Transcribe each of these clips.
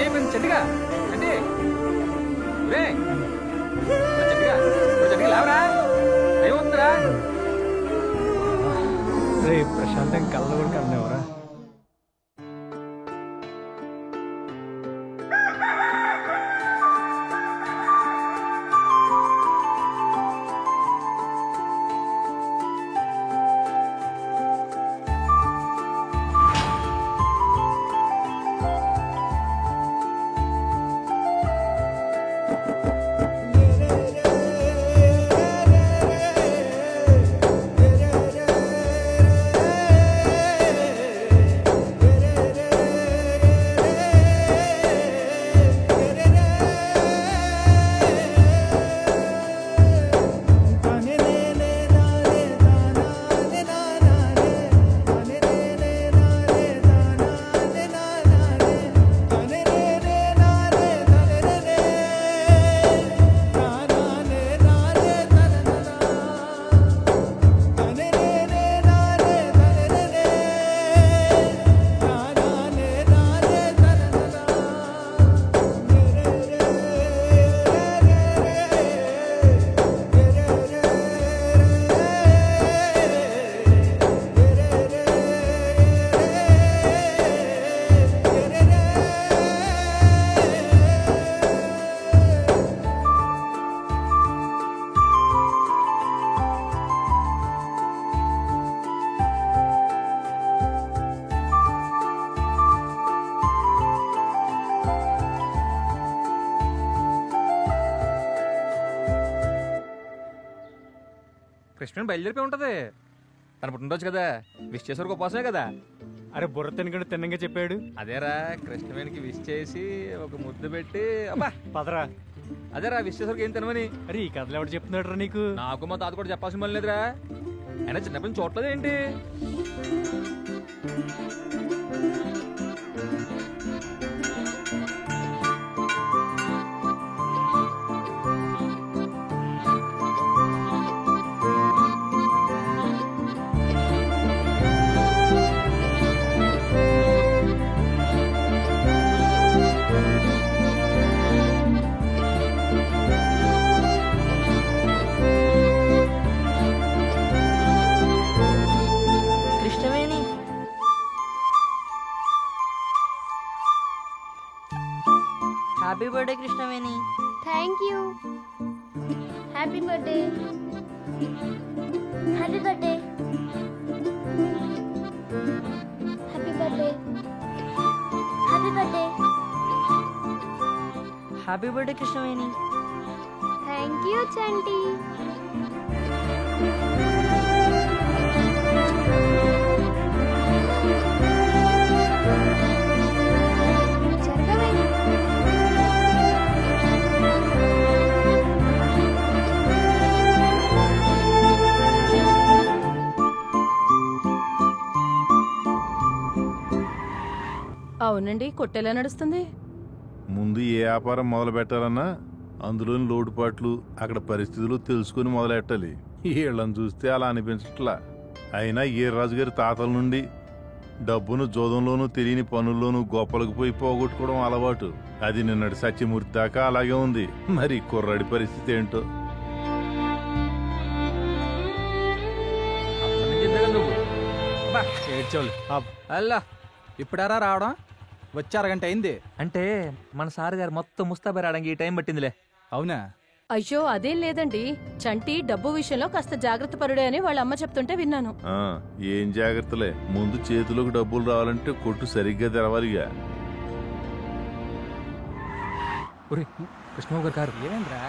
అయిపోయింది చెట్టుగా చెట్టి చెట్టుగా చెట్టుగా లేవరా ఏమవుతుందిరా రే ప్రశాంతం కళ్ళ కూడా కలనేవరా కృష్ణుని బయలుదేరిపోయి ఉంటది తన పుట్టినరోజు కదా విష్ చేసేవరకు ఉపవాసమే కదా. అరే బుర్ర తినకుండా తిన్నంగా చెప్పాడు. అదేరా కృష్ణవేణికి విష్ చేసి ఒక ముద్దు పెట్టి అబ్బా పదరా. అదేరా విష్ చేసేవరకు ఏం తినమని. అరే ఈ కథలు ఎవరు చెప్తున్నాడు రా నీకు? నాకు మా తాత కూడా చెప్పాల్సిన పని లేదురా. అయినా చిన్నప్పుడు చూడలేదు ఏంటి. Happy birthday Krishnaveni. Thank you. Happy birthday. Happy birthday. Happy birthday. Happy birthday. Happy birthday Krishnaveni. Thank you Chanti. అవునండి, కొట్టేలా నడుస్తుంది. ముందు ఏ వ్యాపారం మొదలు పెట్టాలన్నా అందులోని లోటుపాట్లు అక్కడ పరిస్థితులు తెలుసుకుని మొదలెట్టాలి. వీళ్ళని చూస్తే అలా అనిపించట్లా. అయినా ఏ రాజుగారి తాతల నుండి డబ్బును జోదంలోనూ తెలియని పనుల్లోనూ గొప్పలకు పోయి పోగొట్టుకోవడం అలవాటు. అది నిన్నటి సత్యమూర్తి దాకా అలాగే ఉంది. మరి కుర్రాడి పరిస్థితి ఏంటో. అల్లా ఇప్పుడారా రావడం? వచ్చి అరగంట అయింది. అంటే మన సార్ గారు మొత్తం ముస్తాబా రావడానికి ఈ టైం పట్టిందిలే. అవునా? అయ్యో అదేం లేదండి, చంటి డబ్బు విషయంలో కాస్త జాగ్రత్త పరుడే అని వాళ్ళ అమ్మ చెప్తుంటే విన్నాను. ఏం జాగ్రత్తలే, ముందు చేతిలోకి డబ్బులు రావాలంటే కొట్టు సరిగ్గా తెరవాలిగా. కృష్ణబాబు గారు కారు ఏమేంద్రా?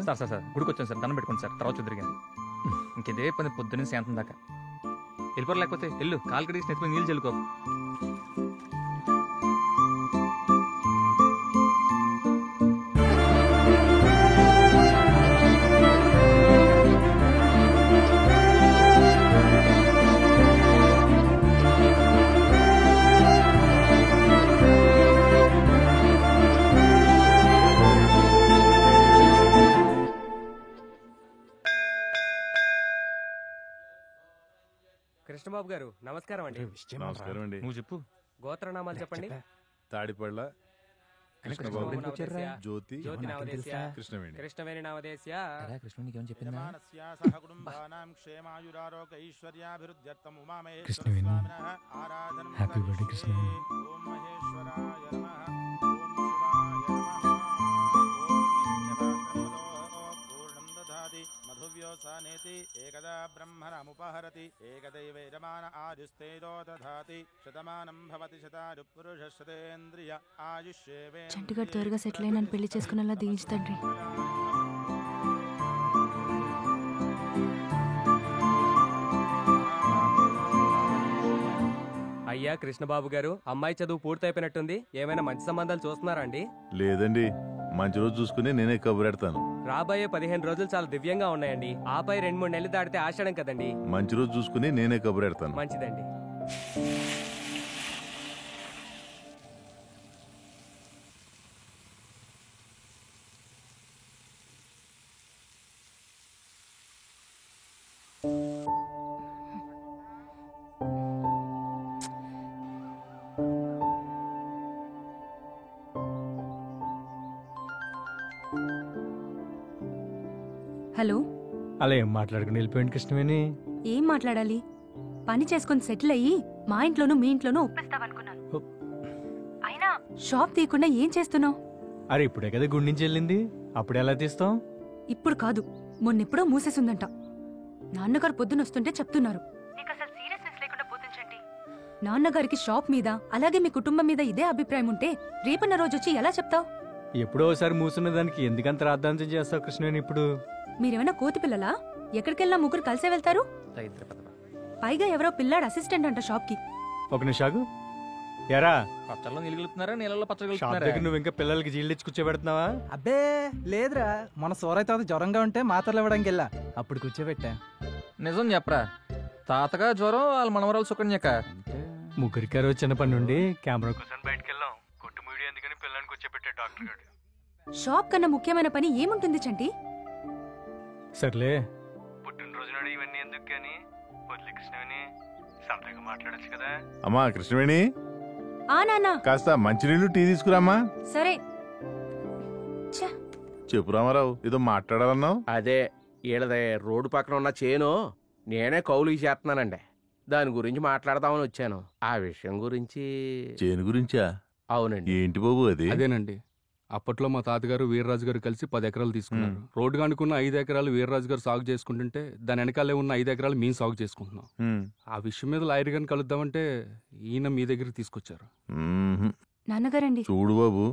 సార్ సార్ సార్ గుడికి వచ్చాను సార్, దండం పెట్టుకోండి సార్, తర్వాత చూద్దరు కానీ ఇంకేదే పని పొద్దున్నే శాంతం దాకా. వెళ్ళిపోరు, లేకపోతే వెళ్ళు కాలు కడిగి నెత్తిమీద నీళ్ళు చల్లుకో. కృష్ణబాబు గారు నమస్కారం అండి. నమస్కారం అండి. నువ్వు చెప్పు. గోత్రనామాలు చెప్పండి. తాడిపళ్ళ కృష్ణబాబు, జ్యోతి, జ్యోతి నామదేశ్య, కృష్ణవేణి. కృష్ణవేణి నామదేశ్య. కృష్ణుడు నీకేమని చెప్పిందా? కృష్ణవేణి. Happy birthday Krishnaveni. మధువ్యోసానేతి ఏకదా బ్రహ్మణముపహరతి ఏకదైవైరమాన ఆయుస్తేజో దధాతి శతమానం భవతి శతాయు పురుష శతేంద్రియ ఆయుష్యేవే. చంటిగాడు త్వరగా సెటిల్ అయిన పెళ్లి చేసుకునేలా దీవించు తండ్రి. అయ్యా కృష్ణబాబు గారు, అమ్మాయి చదువు పూర్తయిపోయినట్టుంది. ఏమైనా మంచి సంబంధాలు చూస్తున్నారా అండి? లేదండి, మంచి రోజు చూసుకుని నేనే కబురెడతాను. రాబోయే 15 రోజులు చాలా దివ్యంగా ఉన్నాయండి. ఆపై 2-3 నెలలు దాటితే ఆషాఢం కదండి. మంచి రోజు చూసుకుని నేనే కబురెడతాను. మంచిదండి. హలో. అలా ఏం మాట్లాడుకుని వెళ్ళిపోయింది కృష్ణవేణి. ఏం మాట్లాడాలి? పని చేసుకుని సెటిల్ అయ్యి మా ఇంట్లోనూ మీ ఇంట్లోనూ ఒప్పిస్తావనుకున్నాను. అయినా షాప్ తీయకుండా ఏం చేస్తున్నావు? అరే ఇప్పుడే కదా గుడి నుంచి వెళ్ళింది, అప్పుడు ఎలా తీస్తాం? ఇప్పుడు కాదు, మొన్నెప్పుడో మూసేసిందంట. నాన్నగారు పొద్దునొస్తుంటే చెప్తున్నారు. నాన్నగారికి షాప్ మీద అలాగే మీ కుటుంబం మీద ఇదే అభిప్రాయం ఉంటే రేపన్న రోజొచ్చి ఎలా చెప్తావు? ఎప్పుడో ఒకసారి మూసున్న దానికి ఎందుకంత రాద్ధాంతం చేస్తావు కృష్ణవేణి? ఇప్పుడు మీరేమైనా కోతి పిల్లలా? ఎక్కడికెళ్ళినా ముగ్గురు కలిసే వెళ్తారు. పైగా ఎవరో పిల్లాడు అసిస్టెంట్ అంట షాప్ కి. ఒక నిమిషాగు. ఎరా పచ్చళ్ళలో నీళ్ళు కలుపుతున్నారా, నీళ్ళలో పచ్చడి షాప్ దగ్గర కలుపుతున్నారా? నువ్వు ఇంకా పిల్లలకి జీళ్ళు ఇచ్చి కూర్చోబెడుతున్నావా? అబ్బే లేదురా, మన సోరయ్య తాత జ్వరంగా ఉంటే మాత్రలు ఇవ్వడానికి వెళ్ళా, అప్పుడు కూర్చోబెట్టా. నిజం చెప్పరా? తాతగా జ్వరం, వాళ్ళ మనవరాలు సుకన్యక. ముగ్గురికి ఆ రోజు చిన్న పని నుండి కెమెరా కోసం బయటకు వెళ్ళాం. కొట్టు మీడియా ఎందుకని పిల్లల్ని కూర్చోబెట్టే డాక్టర్ గారు. షాప్ కన్నా ముఖ్యమైన పని ఏముంటుంది చంటి? సర్లే, పుట్టినరోజు నాడు ఇవన్నీ ఎందుకు కానీ వదిలే కృష్ణవేణి, సరదాగా మాట్లాడచ్చు కదా. అమ్మా కృష్ణవేణి, ఆ నాన్న. కాస్త మంచినీళ్ళు టీ తీసుకురామా. సరే. చెప్పు రామారావు, ఏదో మాట్లాడాలన్నావు. అదే ఈడదే రోడ్డు పక్కన ఉన్న చేను నేనే కౌలు చేస్తున్నానండి. దాని గురించి మాట్లాడదామని వచ్చాను. ఆ విషయం గురించి. చేను గురించా? అవునండి. ఏంటి బాబు అది? అదేనండి, అప్పట్లో మా తాతగారు వీర్రాజు గారు కలిసి 10 ఎకరాలు తీసుకున్నారు. రోడ్డు అనుకున్న 5 ఎకరాలు వీర్రాజు గారు సాగు చేసుకుంటుంటే దాని వెనకాలే ఉన్న 5 ఎకరాలు మేము సాగు చేసుకుంటున్నాం. ఆ విషయం మీద లాయర్ గారిని కలుద్దామంటే ఈయన మీ దగ్గరికి తీసుకొచ్చారు. నాన్నగారండి. చూడు బాబు,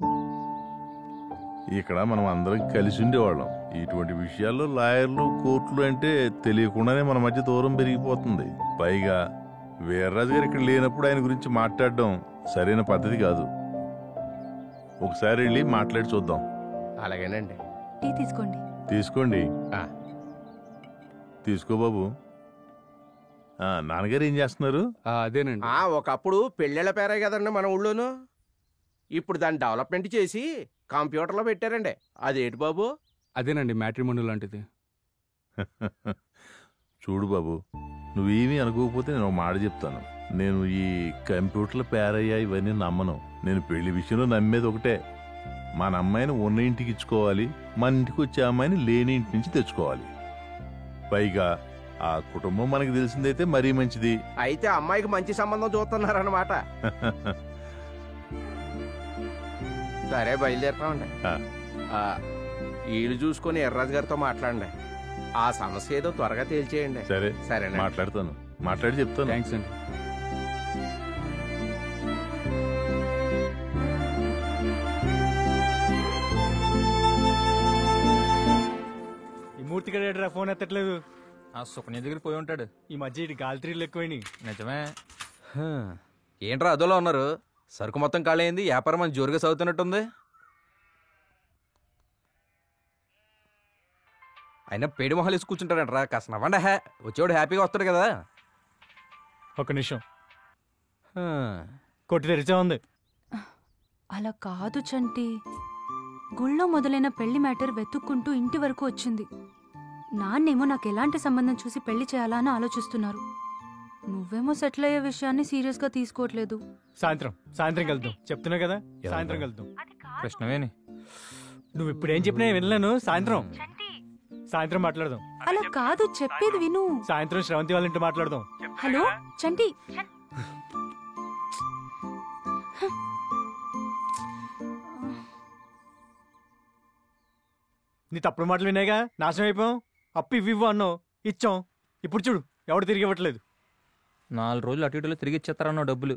ఇక్కడ మనం అందరం కలిసి ఉండేవాళ్ళం. ఇటువంటి విషయాల్లో లాయర్లు, కోర్టులు అంటే తెలియకుండానే మన మధ్య దూరం పెరిగిపోతుంది. పైగా వీర్రాజు గారు ఇక్కడ లేనప్పుడు ఆయన గురించి మాట్లాడడం సరైన పద్ధతి కాదు. ఒకసారి వెళ్ళి మాట్లాడి చూద్దాం. అలాగేనండి. టీ తీసుకోండి. తీసుకోండి. తీసుకో బాబు. నాన్నగారు ఏం చేస్తున్నారు? అదేనండి, ఒకప్పుడు పెళ్ళిళ్ళ పేరే కదండి మన ఊళ్ళోను. ఇప్పుడు దాన్ని డెవలప్మెంట్ చేసి కంప్యూటర్లో పెట్టారండి. అదేంటి బాబు? అదేనండి మ్యాట్రిమోని లాంటిది. చూడు బాబు, నువ్వేమీ అనుకోకపోతే నేను ఒక మాట చెప్తాను. నేను ఈ కంప్యూటర్ల పేరయ్యా ఇవన్నీ నమ్మను. నేను పెళ్లి విషయంలో నమ్మేది ఒకటే, మన అమ్మాయిని ఉన్న ఇంటికి ఇచ్చుకోవాలి, మన ఇంటికి వచ్చే అమ్మాయిని లేని ఇంటి నుంచి తెచ్చుకోవాలి. పైగా ఆ కుటుంబం మనకి తెలిసిందైతే మరీ మంచిది. అయితే అమ్మాయికి మంచి సంబంధం చూస్తున్నారన్నమాట. సరే బయలుదేరుతామండి. వీళ్ళు చూసుకొని ఎర్రాజు గారితో మాట్లాడండి. ఆ సమస్య ఏదో త్వరగా తేల్చేయండి. సరే సరే మాట్లాడతాను, మాట్లాడి చెప్తాను. థ్యాంక్స్ అండి. ఈ మూర్తి గడేట్రా ఫోన్ ఎత్తట్లేదు. ఆ సుకన్య దగ్గర పోయి ఉంటాడు. ఈ మధ్య ఇటు గాలిత్రీలు ఎక్కువైనాయి. నిజమే. ఏంట్రా అదోలా ఉన్నారు? సరుకు మొత్తం ఖాళీ అయింది, వ్యాపారం అని జోరుగా సాగుతున్నట్టుంది. అయినా పేడి మొహాలు వేసి కూర్చుంటారంటరా, కాస్త నవ్వండి. వచ్చేవాడు హ్యాపీగా వస్తాడు కదా. ఒక్క నిమిషం, కొట్టి తెరిచే ఉంది. అలా కాదు చంటి, గుళ్ళో మొదలైన పెళ్లి మ్యాటర్ వెతుక్కుంటూ ఇంటి వరకు వచ్చింది. నాన్నేమో నాకు ఎలాంటి సంబంధం చూసి పెళ్లి చేయాలా అని ఆలోచిస్తున్నారు. నువ్వేమో సెటిల్ అయ్యే విషయాన్ని సీరియస్ గా తీసుకోవట్లేదు. సాయంత్రం కలుద్దాం చెప్తున్నా కదా, సాయంత్రం కలుద్దాం. కృష్ణవేణి, నువ్వు ఇప్పుడేం చెప్పినా వినలేను. సాయంత్రం మాట్లాడదాం. అలా కాదు, చెప్పేది విను. సాయంత్రం శ్రవంతి వాళ్ళ ఇంటి మాట్లాడదాం. హలో చంటి, నీ తప్పుడు మాటలు వినాయిగా నాశనం అయిపోయాం. అప్పు ఇవ్వు అన్నావు, ఇచ్చాం. ఇప్పుడు చూడు ఎవడు తిరిగి ఇవ్వట్లేదు. 4 రోజులు అటు ఇటులో తిరిగి ఇచ్చేస్తారన్నావు డబ్బులు.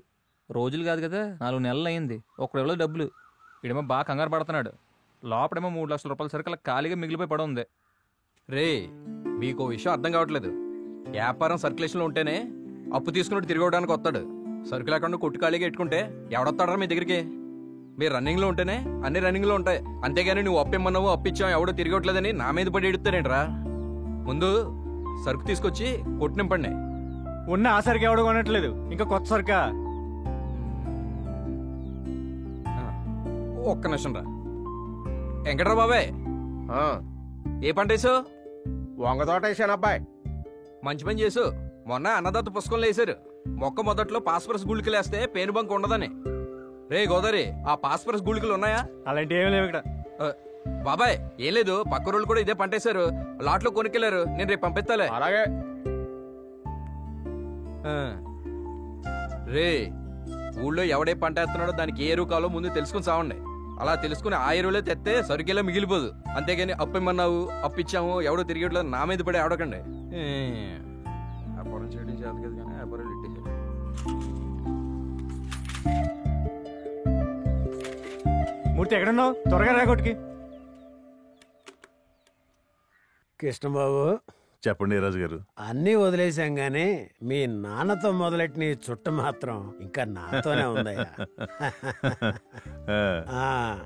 రోజులు కాదు కదా, 4 నెలలు అయింది. ఒకడు ఇవ్వలేదు డబ్బులు. ఇడేమో బాగా కంగారు పడుతున్నాడు. లోపడేమో 3 లక్షల రూపాయల సరుకు అలా ఖాళీగా మిగిలిపోయి పడి ఉంది. రే, మీకు విషయం అర్థం కావట్లేదు. వ్యాపారం సర్క్యులేషన్లో ఉంటేనే అప్పు తీసుకున్నట్టు తిరిగి ఇవ్వడానికి వస్తాడు. సరుకు లేకుండా కొట్టు ఖాళీగా పెట్టుకుంటే ఎవడొస్తాడరా మీ దగ్గరికి? మీరు రన్నింగ్లో ఉంటేనే అన్ని రన్నింగ్లో ఉంటాయి. అంతేగాని నువ్వు అప్పిమ్మన్నావు, అప్పిచ్చావు, ఎవడో తిరిగి ఇవ్వట్లేదని నా మీద పడి ఎడుతారేంట్రా? ముందు సరుకు తీసుకొచ్చి కొట్టు నింపండి. ఉన్న ఆ సరుకు ఎవడో కొనట్లేదు, ఇంకా కొత్త సరుకా? ఒక్క నిమిషం రా. వెంకట్రా బాబాయ్, ఏ పంట వేసావు? వంగతోట వేసాను అబ్బాయి. మంచి పని చేసు. మొన్న అన్నదాత పుస్తకంలో వేశారు, మొక్క మొదట్లో పాస్పరస్ గుళికలు వేస్తే పేను బంక్ ఉండదని. రే గోదావరి, ఆ పాస్పరస్ గుళికలు ఉన్నాయా? అలాంటి ఏమీ లేవు ఇక్కడ. బాబాయ్ ఏం లేదు, పక్క రోజులు కూడా ఇదే పంటేశారు, లాట్లో కొనుక్కెళ్లారు. నేను రేపు పంపిస్తాలే. అలాగే. రే, ఊళ్ళో ఎవడే పంట వేస్తున్నాడో దానికి ఏ ఎరువు కావాలో ముందు తెలుసుకుని సావండి. అలా తెలుసుకుని ఆ ఎరువులే తెస్తే సరుకేలా మిగిలిపోదు. అంతేగాని అప్పిమ్మన్నావు, అప్పిచ్చాము, ఎవడో తిరిగేట్లో నా మీద పడి ఆడకండి. వ్యాపారం చేయడం చేత కదా, కానీ వ్యాపారాలు ఇట్టే. మూర్తి ఎక్కడున్నావు? త్వరగా రా కొట్టుకి. కృష్ణబాబు, చెప్పండి రాజు గారు. అన్నీ వదిలేసాం గానీ మీ నాన్నతో మొదలెట్టిన ఈ చుట్ట మాత్రం ఇంకా నాతోనే ఉందయ్యా.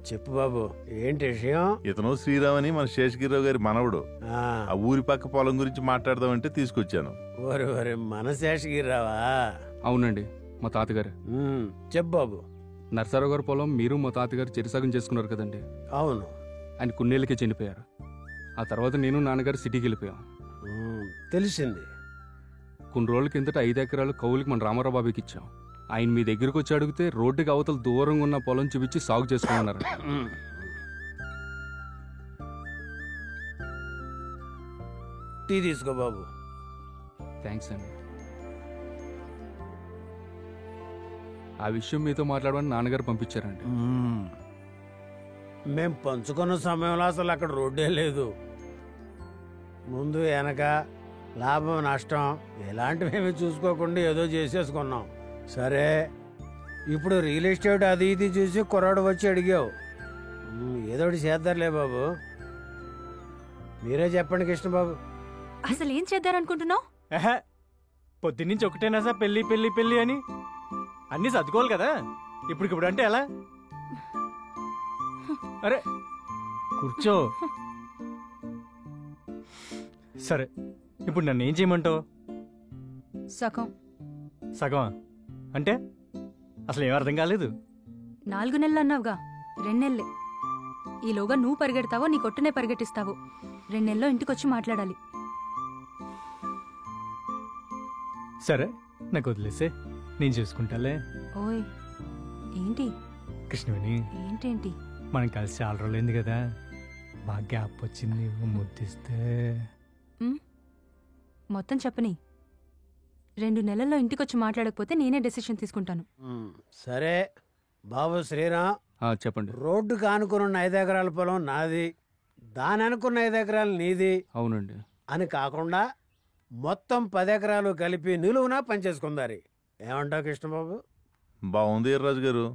చెప్పు బాబు, ఏంటి విషయం? ఇతను శ్రీరామ్ అని మన శేషగిరిరావు గారి మనవడు. ఆ ఊరి పక్క పొలం గురించి మాట్లాడదామంటే తీసుకొచ్చాను. ఒరే మన శేషగిరిరావా? అవునండి, మా తాతగారు. చెప్పు బాబు. నర్సారావు గారి పొలం మీరు మా తాతగారు చెరిసగం చేసుకున్నారు కదండి. అవును. ఆయన కొన్నేళ్ళకే చనిపోయారు. ఆ తర్వాత నేను నాన్నగారు సిటీకి వెళ్ళిపోయాం. తెలిసింది. కొన్ని రోజుల కిందట 5 ఎకరాలు కౌలుకి మన రామారావు బాబుకి ఇచ్చాం. ఆయన మీ దగ్గరకు వచ్చి అడిగితే రోడ్డుకి అవతల దూరంగా ఉన్న పొలం చూపించి సాగు చేసుకున్నారు. టీ తీసుకో బాబు. థ్యాంక్స్ అండి. ఆ విషయం మీతో మాట్లాడమని నాన్నగారు పంపించారండి. మేం పంచుకున్న సమయంలో అసలు అక్కడ రోడ్డే లేదు. ముందు వెనక లాభం నష్టం ఇలాంటివేమీ చూసుకోకుండా ఏదో చేసేసుకున్నాం. సరే, ఇప్పుడు రియల్ ఎస్టేట్ అది ఇది చూసి కుర్రాడు వచ్చి అడిగావు. ఏదోటి చేద్దారులే బాబు. మీరే చెప్పండి కృష్ణబాబు. అసలు ఏం చేద్దారనుకుంటున్నావు? పొద్దున్నుంచి ఒకటేనా సార్ పెళ్లి పెళ్లి పెళ్లి అని అన్ని సర్దుకోవాలి కదా. ఇప్పుడు అంటే ఎలా? అరే కూర్చో. సరే, ఇప్పుడు నన్ను ఏం చేయమంటావు? సగమా అంటే అసలు ఏం అర్థం కాలేదు. 4 నెలలు అన్నావుగా, 2 నెలలే. ఈలోగా నువ్వు పరిగెడతావో నీ కొట్టునే పరిగెట్టిస్తావో. 2 నెలల్లో ఇంటికొచ్చి మాట్లాడాలి. సరే, నాకు వదిలేసే, నేను చూసుకుంటాలే. ఓయ్ ఏంటి కృష్ణవేణి? ఏంటేంటి? మనం కలిసి చాలా రోజులైంది కదా, బాగా గ్యాప్ వచ్చింది. ముద్దిస్తే మొత్తం చెప్పని. 2 నెలల్లో ఇంటికొచ్చి మాట్లాడకపోతే నేనే డెసిషన్ తీసుకుంటాను. సరే బాబు శ్రీరామ్, చెప్పండి. రోడ్డు కానుకున్న 5 ఎకరాల పొలం నాది, దాని అనుకున్న 5 ఎకరాలు నీది. అవునండి. అని కాకుండా మొత్తం 10 ఎకరాలు కలిపి నిలువునా పనిచేసుకుందారి. ఏమంటావు కృష్ణబాబు? బాగుంది రాజు గారు.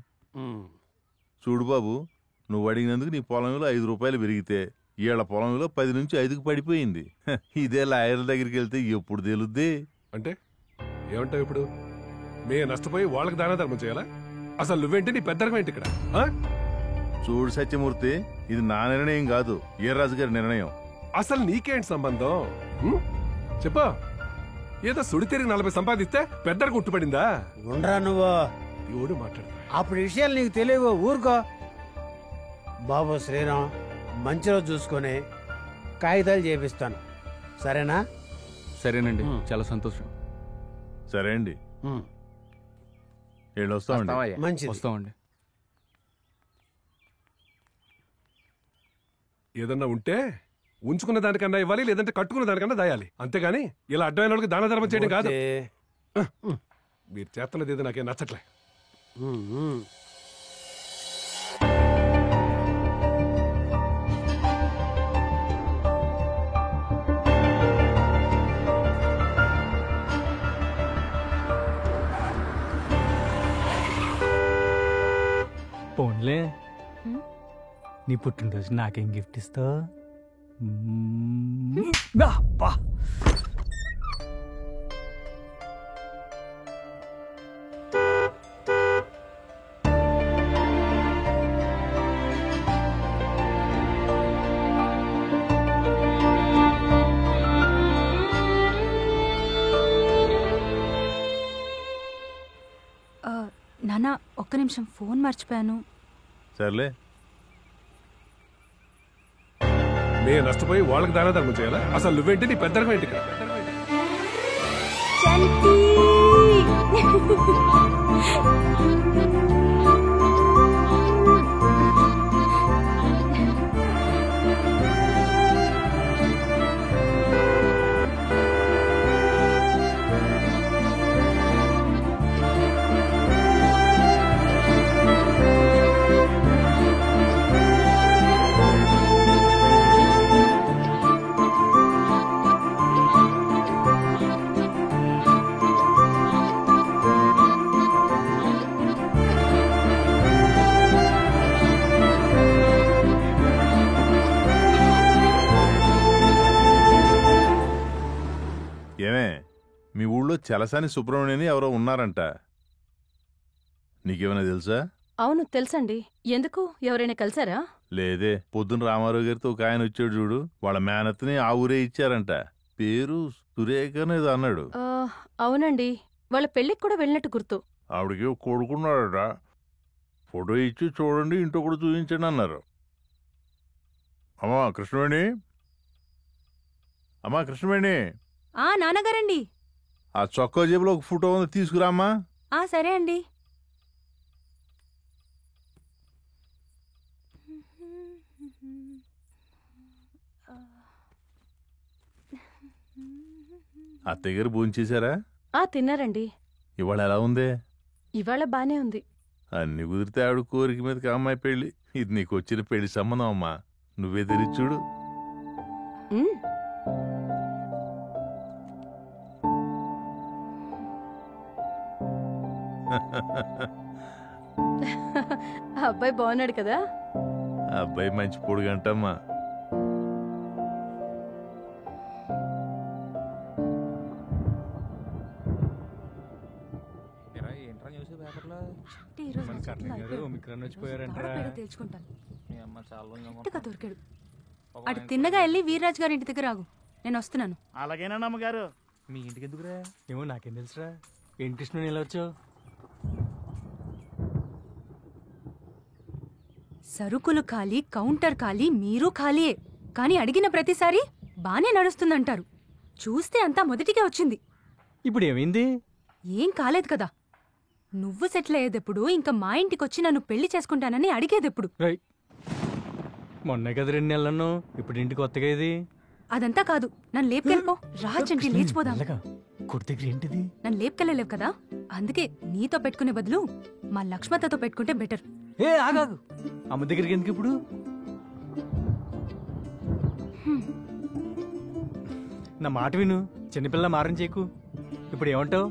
చూడు బాబు, నువ్వు అడిగినందుకు నీ పొలంలో 5 రూపాయలు పెరిగితే వీళ్ళ పొలంలో 10 నుంచి 5కి పడిపోయింది. ఇదే లాయర్ల దగ్గరికి వెళ్తే ఎప్పుడు తెలుద్ది? అంటే ఏమంటావు ఇప్పుడు? మేము నష్టపోయి వాళ్ళకి దాన ధర్మం చేయాలా? అసలు నువ్వేంటి, నీ పెద్దరికం ఏంటి ఇక్కడ? చూడు సత్యమూర్తి, ఇది నా నిర్ణయం కాదు, ఈర్రాజు గారి నిర్ణయం. అసలు నీకేంటి సంబంధం? చెప్పా, ఏదో సుడి తిరిగి 40 సంపాదిస్తే పెద్దరికి ఉట్టుపడిందా? ఉండరా నువ్వు, ఎవడు మాట్లాడు. అప్పుడు విషయాలు నీకు తెలియవు, ఊరుకో. బాబు శ్రీరామ్, మంచి రోజు చూసుకొని కాగితాలు చేపిస్తాను, సరేనా? సరేనండి, చాలా సంతోషం. సరే అండి, వస్తామండి. మంచిది. వస్తామండి. ఏదన్నా ఉంటే ఉంచుకున్న దానికన్నా ఇవ్వాలి, లేదంటే కట్టుకున్న దానికన్నా దాయాలి, అంతేగాని ఇలా అడ్డమైన వాళ్ళకి దాన ధర్మం చేయడం కాదు. మీరు చేస్తున్నది ఏదో నాకేం నచ్చట్లే. పోన్లే, నీ పుట్టినరోజు నాకేం గిఫ్ట్ ఇస్తావు? నానా, ఒక్క నిమిషం, ఫోన్ మర్చిపోయాను. సర్లే, మేము నష్టపోయి వాళ్ళకి దాన ధర్మం చేయాలా? అసలు నువ్వేంటి, నీ పెద్దరికం ఏంటి ఇక్కడ? మీ ఊళ్ళో చలసాని సుబ్రహ్మణ్యని ఎవరో ఉన్నారంట, నీకేమైనా తెలుసా? అవును, తెలుసండి. ఎందుకు, ఎవరైనా కలిసారా? లేదే, పొద్దున రామారావు గారితో ఒక ఆయన వచ్చాడు చూడు, వాళ్ళ మేనత్ని ఆ ఊరే ఇచ్చారంట. పేరు సురేఖనేదో అన్నాడు. అవునండి, వాళ్ళ పెళ్ళికి కూడా వెళ్ళినట్టు గుర్తు. ఆవిడకి కొడుకున్నాడట, ఫోటో ఇచ్చి చూడండి, ఇంట్లో కూడా చూపించండి అన్నారు. అమ్మా కృష్ణవేణి, అమ్మా కృష్ణవేణి. నాన్నగారండి. ఆ చొక్కా జేబులో ఒక ఫోటో ఉంది, తీసుకురామ్మా. సరే అండి. అత్తయ్య గారు భోంచేశారా? తిన్నారండి. ఇవాళ ఎలా ఉంది? ఇవాళ బానే ఉంది. అన్ని కుదిరితే ఆవిడ కోరిక మీదకి అమ్మాయి పెళ్లి. ఇది నీకు వచ్చిన పెళ్లి సంబంధం అమ్మా, నువ్వే తెరిచి చూడు. అబ్బాయి బాగున్నాడు కదా? అబ్బాయి మంచి పొడుగంటమ్మా. అటు తిన్నగా వెళ్ళి వీర్రాజు గారి ఇంటి దగ్గర ఆగు, నేను వస్తున్నాను. అలాగేనా అమ్మగారు? మీ ఇంటికి ఎందుకురా? ఏమో నాకేం తెలుసురా. ఏంటి కృష్ణ ఇలా వచ్చావు? సరుకులు ఖాళీ, కౌంటర్ ఖాళీ, మీరు ఖాళీయే. కానీ అడిగిన ప్రతిసారి బానే నడుస్తుందంటారు. చూస్తే అంతా మొదటికే వచ్చింది. ఇప్పుడు ఏమైంది? ఏం కాలేదు కదా. నువ్వు సెటిల్ అయ్యేదెప్పుడు, ఇంకా మా ఇంటికొచ్చి నన్ను పెళ్లి చేసుకుంటానని అడిగేదెప్పుడు? మొన్నే కదా 2 నెలలను, ఇప్పుడు ఇంటికి కొత్తగా ఇది. అదంతా కాదు, నన్ను లేపుకెళ్ళిపో. రాజంటి లేచిపోదాం. ఏంటిది? నన్ను లేపుకెళ్ళలేవు కదా, అందుకే నీతో పెట్టుకునే బదులు మా లక్ష్మతతో పెట్టుకుంటే బెటర్. ఆగాగు, అమ్మ దగ్గరికి ఎందుకు ఇప్పుడు? నా మాట విను, చిన్నపిల్ల మారం చేయకు. ఇప్పుడు ఏమంటావు?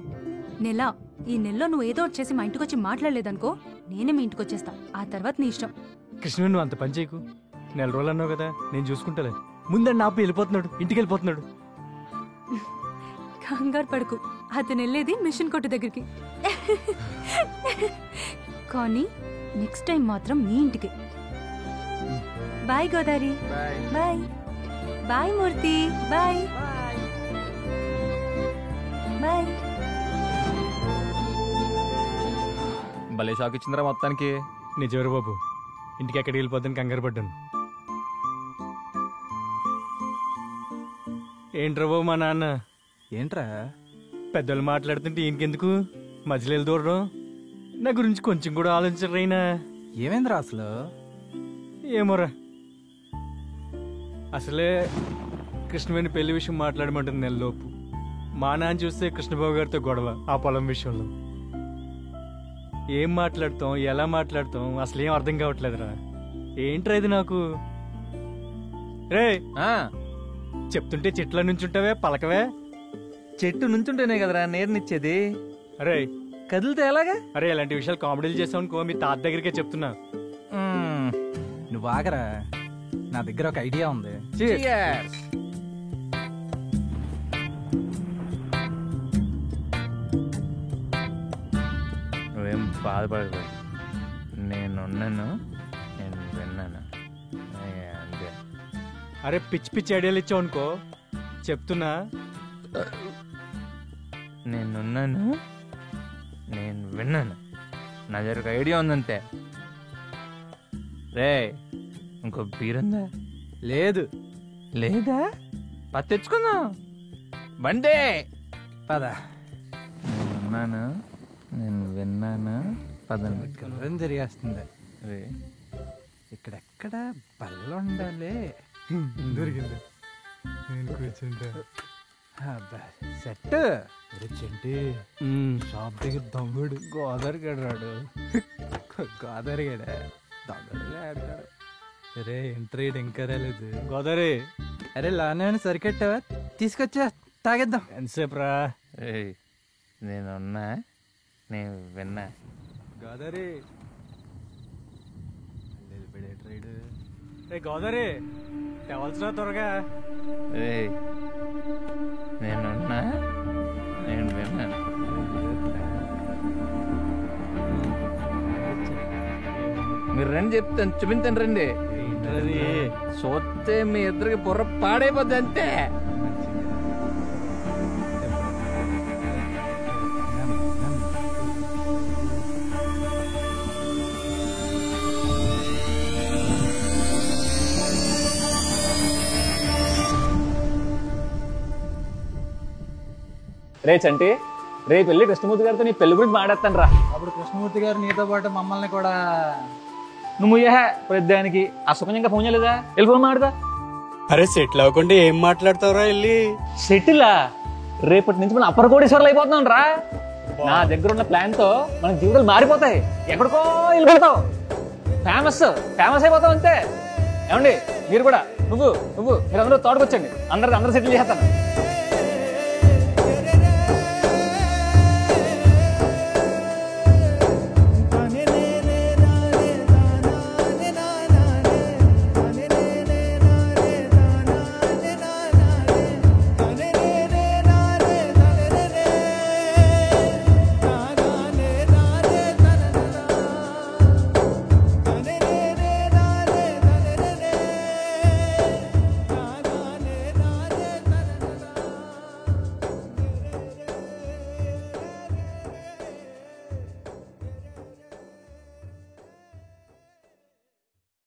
ఈ నెలలో నువ్వు ఏదో ఒకటి చేసి మా ఇంటికొచ్చి మాట్లాడలేదనుకో, నేనే మీ ఇంటికి వచ్చేస్తా. ఆ తర్వాత నీ ఇష్టం. కృష్ణ, నువ్వు అంత పని చేయకు. నెల రోజులు అన్నావు కదా, నేను చూసుకుంటాలే. ముందండి ఆపు, వెళ్ళిపోతున్నాడు, ఇంటికి వెళ్ళిపోతున్నాడు. కంగారు పడుకు, అతను వెళ్ళేది మిషన్ కొట్టు దగ్గరికి. కానీ నెక్స్ట్ టైం మాత్రం మీ ఇంటికి. Bye Godavari. Bye bye Murthy. Bye bye. భలే షాక్ ఇచ్చిందిరా మొత్తానికి. నిజవరు బాబు, ఇంటికి ఎక్కడికి వెళ్ళిపోద్దని కంగారు పడ్డాను. ఏంట్రా బాబు మా నాన్న? ఏంట్రా పెద్దలు మాట్లాడుతుంటే ఈయనకెందుకు మధ్యలో దూరడం? నా గురించి కొంచెం కూడా ఆలోచించరైనా. ఏమైందిరా అసలు? ఏమోరా, అసలే కృష్ణవేణి పెళ్లి విషయం మాట్లాడమంటుంది నెలలోపు. మా నాన్న చూస్తే కృష్ణబాబు గారితో గొడవ ఆ పొలం విషయంలో. ఏం మాట్లాడతాం, ఎలా మాట్లాడతాం, అసలు ఏం అర్థం కావట్లేదురా. ఏంట్రా ఇది నాకు? రే చెప్తుంటే చెట్ల నుంచుంటావే, పలకవే. చెట్టు నుంచుంటేనే కదరా నీరునిచ్చేది. అరే కదిలితే ఎలాగా? అరే ఇలాంటి విషయాలు కామెడీలు చేసావనుకో మీ తాత దగ్గరికే చెప్తున్నా. నువ్వు ఆగరా, నా దగ్గర ఒక ఐడియా ఉంది. నువ్వేం బాధపడదు, నేనున్నాను, నేను విన్నాను అంతే. అరే పిచ్చి పిచ్చి ఐడియాలు ఇచ్చావు అనుకో, చెప్తున్నా. నేనున్నాను, నేను విన్నాను, నా దగ్గర ఒక ఐడియా ఉందంతే. రే ఇంకో బీరుందా? లేదు. లేదా? పది తెచ్చుకుందాం, బండే పద. నేనున్నాను, నేను విన్నాను, పదండి. కలరం తిరిగేస్తుంది. ఇక్కడెక్కడ బల్ల ఉండాలి. దొరికింది, నేను కూర్చుంటా. సెట్ చెంటి షాప్ దగ్గర దమ్ముడు గోదావరి గడరాడు. గోదావరి గడ దమ్ముడులే ఆడతాడు. అరే ఇంటర్వ్యూ ఇంకా రాలేదు. గోదావరి అరే లానే సరికట్టావా? తీసుకొచ్చా, తాగేద్దాం. ఎంతసేపు రా? నేనున్నా, నేను విన్నా. గోదావరి ట్రైడ్. రే గోదావరి తెవలసిన త్వరగా. నేనున్నా, నేను విన్నాను. మీరు రండి, చెప్తాను, చూపించండి రండి. చూస్తే మీ ఇద్దరికి బుర్ర పాడైపోద్ది అంతే. రే చంటి, రేపు వెళ్ళి కృష్ణమూర్తి గారితో నీ పెళ్లి గురించి మాట్లాడతాను రా. అప్పుడు కృష్ణమూర్తి గారు నీతో పాటు మమ్మల్ని కూడా. నువ్వు ప్రతిదానికి ఆ సుఖం ఇంకా ఫోన్ చేయలేదా? వెళ్ళి ఫోన్ మాట్లాడదా? అరే సెటిల్ అవ్వకుండా ఏం మాట్లాడతావురా వెళ్ళి? సెటిలా? రేపటి నుంచి మనం అప్పర్ కోడీశ్వర్లు అయిపోతున్నాం రా. నా దగ్గర ఉన్న ప్లాన్ తో మన జీవితాలు మారిపోతాయి. ఎక్కడికో వెళ్ళిపోతావు, ఫేమస్ అయిపోతావు అంతే. ఏమండి మీరు కూడా, నువ్వు మీరందరూ తోటకొచ్చండి, అందరూ సెటిల్ చేస్తాను.